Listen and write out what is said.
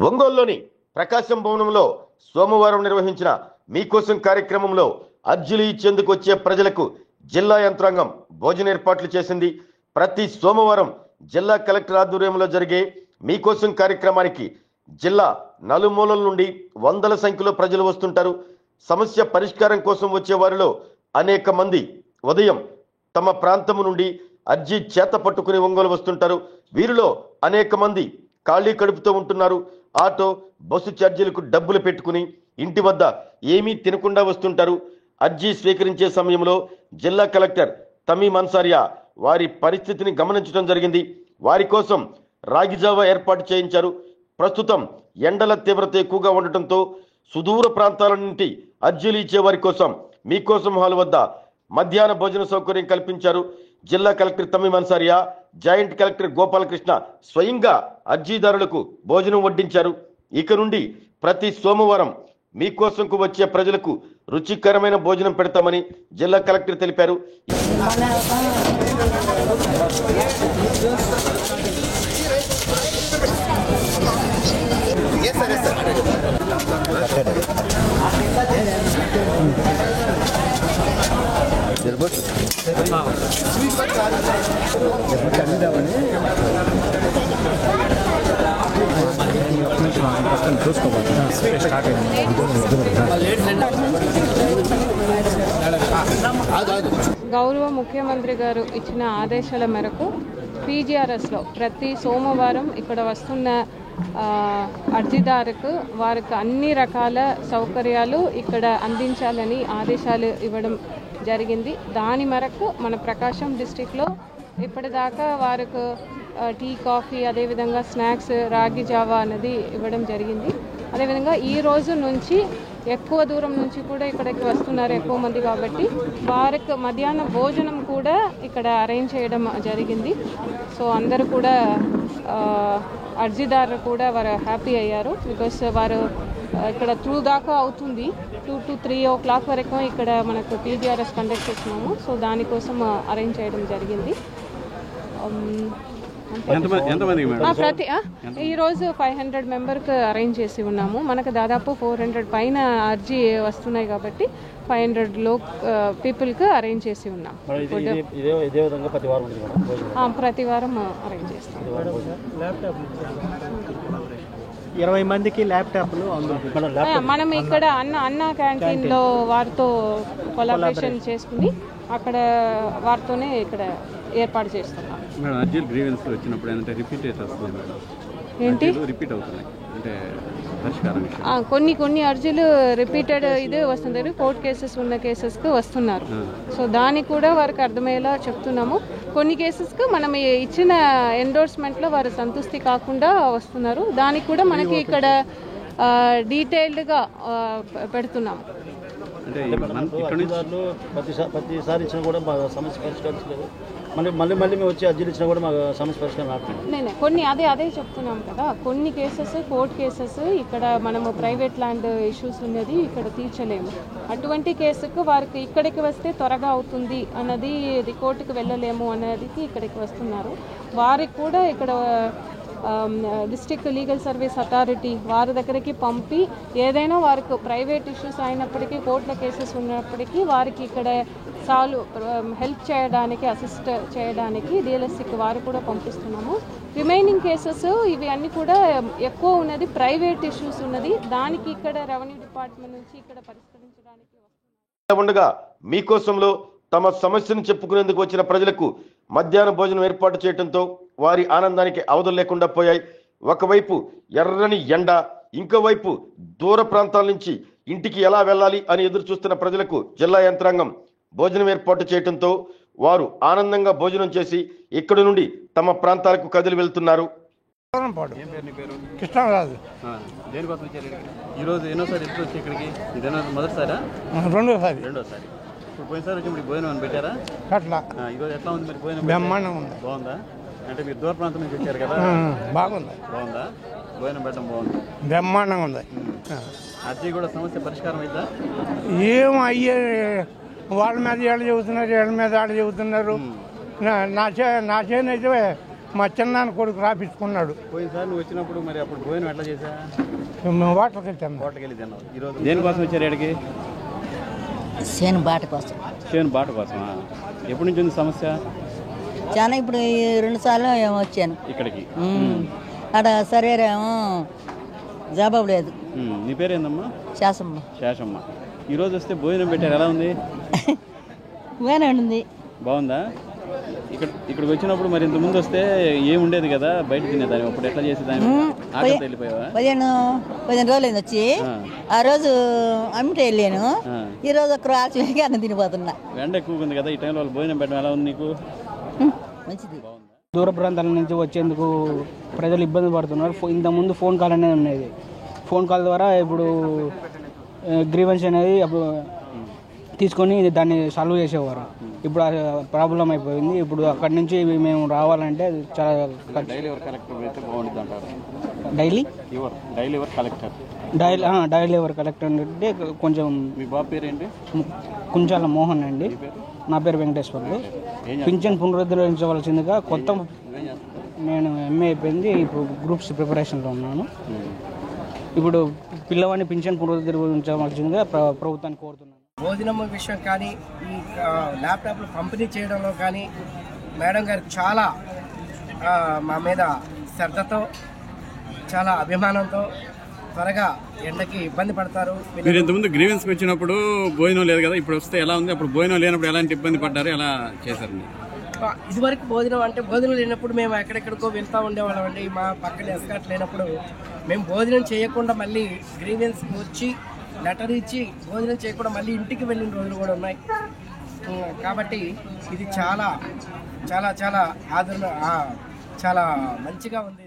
ఒంగోలులోని ప్రకాశం భవనంలో సోమవారం నిర్వహించిన మీకోసం కార్యక్రమంలో అర్జీలు ఇచ్చేందుకు వచ్చే ప్రజలకు జిల్లా యంత్రాంగం భోజన ఏర్పాట్లు చేసింది. ప్రతి సోమవారం జిల్లా కలెక్టర్ ఆధ్వర్యంలో జరిగే మీకోసం కార్యక్రమానికి జిల్లా నలుమూలల నుండి వందల సంఖ్యలో ప్రజలు వస్తుంటారు. సమస్య పరిష్కారం కోసం వచ్చే వారిలో అనేక మంది ఉదయం తమ ప్రాంతము నుండి అర్జీ చేత పట్టుకుని ఒంగోలు వస్తుంటారు. వీరిలో అనేక మంది ఖాళీ కడుపుతో ఉంటున్నారు. ఆటో బస్సు ఛార్జీలకు డబ్బులు పెట్టుకుని ఇంటి వద్ద ఏమీ తినకుండా వస్తుంటారు. అర్జీ స్వీకరించే సమయంలో జిల్లా కలెక్టర్ తమీమ్ అన్సారియా వారి పరిస్థితిని గమనించడం జరిగింది. వారి కోసం రాగిజావా ఏర్పాటు చేయించారు. ప్రస్తుతం ఎండల తీవ్రత ఎక్కువగా ఉండటంతో సుదూర ప్రాంతాల నుండి అర్జీలు ఇచ్చే వారి కోసం మీకోసం హాల్ వద్ద మధ్యాహ్న భోజన సౌకర్యం కల్పించారు. జిల్లా collector Tamim Ansaria, joint collector Gopalakrishna స్వయంగా అర్జీదారులకు భోజనం వడ్డించారు. ఇక నుండి ప్రతి సోమవారం మీకోసంకు వచ్చే ప్రజలకు రుచికరమైన భోజనం పెడతామని జిల్లా కలెక్టర్ తెలిపారు. గౌరవ ముఖ్యమంత్రి గారు ఇచ్చిన ఆదేశాల మేరకు పీజీఆర్ఎస్లో ప్రతి సోమవారం ఇక్కడ వస్తున్న అర్జీదారుకు వారికి అన్ని రకాల సౌకర్యాలు ఇక్కడ అందించాలని ఆదేశాలు ఇవ్వడం జరిగింది. దాని మేరకు మన ప్రకాశం డిస్టిక్లో ఇప్పటిదాకా వారికి టీ, కాఫీ, అదేవిధంగా స్నాక్స్, రాగి జావా అనేది ఇవ్వడం జరిగింది. అదేవిధంగా ఈ రోజు నుంచి ఎక్కువ దూరం నుంచి కూడా ఇక్కడికి వస్తున్నారు ఎక్కువ మంది, కాబట్టి వారికి మధ్యాహ్న భోజనం కూడా ఇక్కడ అరేంజ్ చేయడం జరిగింది. సో అందరూ కూడా అర్జీదారులు కూడా వారు హ్యాపీ అయ్యారు. బికాస్ వారు ఇక్కడ 2 దాకా అవుతుంది, 2 to 3 o'clock వరకు ఇక్కడ మనకు పీజీఆర్ఎస్ కండక్ట్ చేస్తున్నాము. సో దానికోసం అరేంజ్ చేయడం జరిగింది. ప్రతి ఈరోజు 500 మెంబర్కి అరేంజ్ చేసి ఉన్నాము. మనకు దాదాపు 400 పైన అర్జీ వస్తున్నాయి కాబట్టి 500 పీపుల్కి అరేంజ్ చేసి ఉన్నాం. ప్రతి వారం అరేంజ్ చేస్తాం. 20 మందికి ల్యాప్టాప్లు మనం ఇక్కడ అన్న క్యాంటీన్లో వారితో కొలాబరేషన్ చేసుకుని అక్కడ వారితోనే ఇక్కడ ఏర్పాటు చేస్తున్నాం. కొన్ని అర్జీలు రిపీటెడ్ ఇదే వస్తుంది. కోర్టు కేసెస్ ఉన్న కేసెస్కి వస్తున్నారు. సో దానికి కూడా వారికి అర్థమయ్యేలా చెప్తున్నాము. కొన్ని కేసెస్కి మనం ఇచ్చిన ఎండోర్స్మెంట్లో వారు సంతృప్తి కాకుండా వస్తున్నారు. దానికి కూడా మనకి ఇక్కడ డీటెయిల్డ్గా పెడుతున్నాము. ప్రతిసారి ఇచ్చినా కూడా మా సమస్య పరిష్కరించలేదు. మళ్ళీ మేము వచ్చి అర్జీలు ఇచ్చినా కూడా మా సమస్య పరిష్కారం కొన్ని అదే చెప్తున్నాం కదా. కొన్ని కేసెస్ కోర్టు కేసెస్ ఇక్కడ మనము ప్రైవేట్ ల్యాండ్ ఇష్యూస్ ఉన్నది ఇక్కడ తీర్చలేము. అటువంటి కేసుకు వారికి ఇక్కడికి వస్తే త్వరగా అవుతుంది అన్నది, ఇది కోర్టుకు వెళ్ళలేము అన్నది ఇక్కడికి వస్తున్నారు. వారికి కూడా ఇక్కడ డిస్ట్రిక్ట్ లీగల్ సర్వీస్ అథారిటీ వారి దగ్గరికి పంపి ఏదైనా వారికి ప్రైవేట్ ఇష్యూస్ అయినప్పటికీ, కోర్టుల కేసెస్ ఉన్నప్పటికీ వారికి ఇక్కడ హెల్ప్ చేయడానికి, అసిస్ట్ చేయడానికి డిఎల్ఎస్సికి వారు కూడా పంపిస్తున్నాము. రిమైనింగ్ కేసెస్ ఇవి అన్నీ కూడా ఎక్కువ ఉన్నది ప్రైవేట్ ఇష్యూస్ ఉన్నది. దానికి ఇక్కడ రెవెన్యూ డిపార్ట్మెంట్ నుంచి ఇక్కడ పరిష్కరించడానికి ఉండగా మీకోసంలో తమ సమస్యను చెప్పుకునేందుకు వచ్చిన ప్రజలకు మధ్యాహ్న భోజనం ఏర్పాటు చేయడంతో వారి ఆనందానికి అవధులు లేకుండా పోయాయి. ఒకవైపు ఎర్రని ఎండ, ఇంకోవైపు దూర ప్రాంతాల నుంచి ఇంటికి ఎలా వెళ్ళాలి అని ఎదురు చూస్తున్న ప్రజలకు జిల్లా యంత్రాంగం భోజనం ఏర్పాటు చేయడంతో వారు ఆనందంగా భోజనం చేసి ఇక్కడి నుండి తమ ప్రాంతాలకు కదిలి వెళ్తున్నారు. కృష్ణరాజు ఈరోజు ఎన్నోసారి ఎప్పుడు వచ్చి ఇక్కడికి? ఇదేనా మొదటిసారా? రెండోసారి. ఇప్పుడు పోయినసారి వచ్చి ఇప్పుడు భోజనం పెట్టారా? అట్లా. ఈరోజు ఎట్లా ఉంది మరి భోజనం? బ్రహ్మాండంగా ఉంది. బాగుందా? అంటే మీరు దూర ప్రాంతం నుంచి వచ్చారు కదా, బాగుంది. బాగుందా? భోజనం పెట్టడం బాగుంది, బ్రహ్మాండంగా ఉంది. అది కూడా సమస్య పరిష్కారం అయిందా? ఏం అయ్యే వాళ్ళ మీద ఏళ్ళు చెబుతున్నారు, ఏళ్ళ మీద ఆడ చెబుతున్నారు. నా చేను అయితే మా చిన్నాన్న కొడుకు రాపించుకున్నాడు. పోయినసారి నువ్వు వచ్చినప్పుడు మరి అప్పుడు భోజనం ఎట్లా చేసా? మేము వాటర్కి వెళ్తాం. హోటల్కి వెళ్ళి తిన్నావు. ఈరోజు దేనికోసం వచ్చారు ఇక్కడికి? చేను బాట కోసం. చేను బాట కోసమా? ఎప్పటి నుంచి ఉంది సమస్య? చాలా ఇప్పుడు 2 సార్లు ఏమో వచ్చాను ఇక్కడికి. అక్కడ సరేమో జవాబు లేదు. నీ పేరేందమ్మా? శాసమ్మ. శేషమ్మ. ఈరోజు వస్తే భోజనం పెట్టారు, ఎలా ఉంది? బాగానే ఉంది. బాగుందా? ఇక్కడికి వచ్చినప్పుడు మరి ఇంత ముందు వస్తే ఏముండేది కదా, బయట తినేదాన్ని. అప్పుడు ఎట్లా చేసేదాన్ని? ఆకలితో వెళ్ళిపోయావా? 15 రోజులు అయింది వచ్చి. ఆ రోజు అమ్మితే వెళ్ళాను. ఈ రోజు ఒక్క ఆలస్యంగా అన్నం తినిపోతున్నా. ఎండ ఎక్కువ ఉంది కదా, ఈ టైంలో వాళ్ళు భోజనం పెట్టడం ఎలా ఉంది నీకు? మంచిది. దూర ప్రాంతాల నుంచి వచ్చేందుకు ప్రజలు ఇబ్బంది పడుతున్నారు. ఇంతకుముందు ఫోన్ కాల్ అనేది ఉండేది. ఫోన్ కాల్ ద్వారా ఇప్పుడు గ్రీవెన్స్ అనేది అప్పుడు తీసుకొని దాన్ని సాల్వ్ చేసేవారు. ఇప్పుడు ప్రాబ్లం అయిపోయింది. ఇప్పుడు అక్కడి నుంచి మేము రావాలంటే చాలా డైలీ ఎవరు కలెక్టర్ అయితే బాగుంటుంది అంటారు. డైలీ ఎవరు కలెక్టర్? డైలీ ఎవరు కలెక్టర్ అంటే కొంచెం. మీ బాబు పేరు ఏంటి? కుంచాల మోహన్ అండి. నా పేరు వెంకటేశ్వర్లు. పింఛన్ పునరుద్ధరించవలసిందిగా కొత్త. నేను ఎంఏ అయిపోయింది. ఇప్పుడు గ్రూప్స్ ప్రిపరేషన్లో ఉన్నాను. ఇప్పుడు పిల్లవాడిని పింఛన్ పునరుద్ధరించవలసిందిగా ప్రభుత్వాన్ని కోరుతున్నాను. భోజనం విషయం కానీ, ఈ ల్యాప్టాప్లు పంపిణీ చేయడంలో కానీ మేడం గారు చాలా మా మీద శ్రద్ధతో, చాలా అభిమానంతో త్వరగా ఎండకి ఇబ్బంది పడతారు. మీరు ఇంతకుముందు గ్రీవెన్స్కి వచ్చినప్పుడు భోజనం లేదు కదా, ఇప్పుడు వస్తే ఎలా ఉంది? అప్పుడు భోజనం లేనప్పుడు ఎలాంటి ఇబ్బంది పడ్డారు, ఎలా చేశారు? ఇదివరకు భోజనం లేనప్పుడు మేము ఎక్కడెక్కడికో వెళ్తూ ఉండేవాళ్ళం అండి. మా పక్కన ఎస్కాట్ లేనప్పుడు మేము భోజనం చేయకుండా మళ్ళీ గ్రీవెన్స్కి వచ్చి లెటర్ ఇచ్చి భోజనం చేయకుండా మళ్ళీ ఇంటికి వెళ్ళిన రోజులు కూడా ఉన్నాయి. కాబట్టి ఇది చాలా చాలా చాలా ఆదరణ, చాలా మంచిగా ఉంది.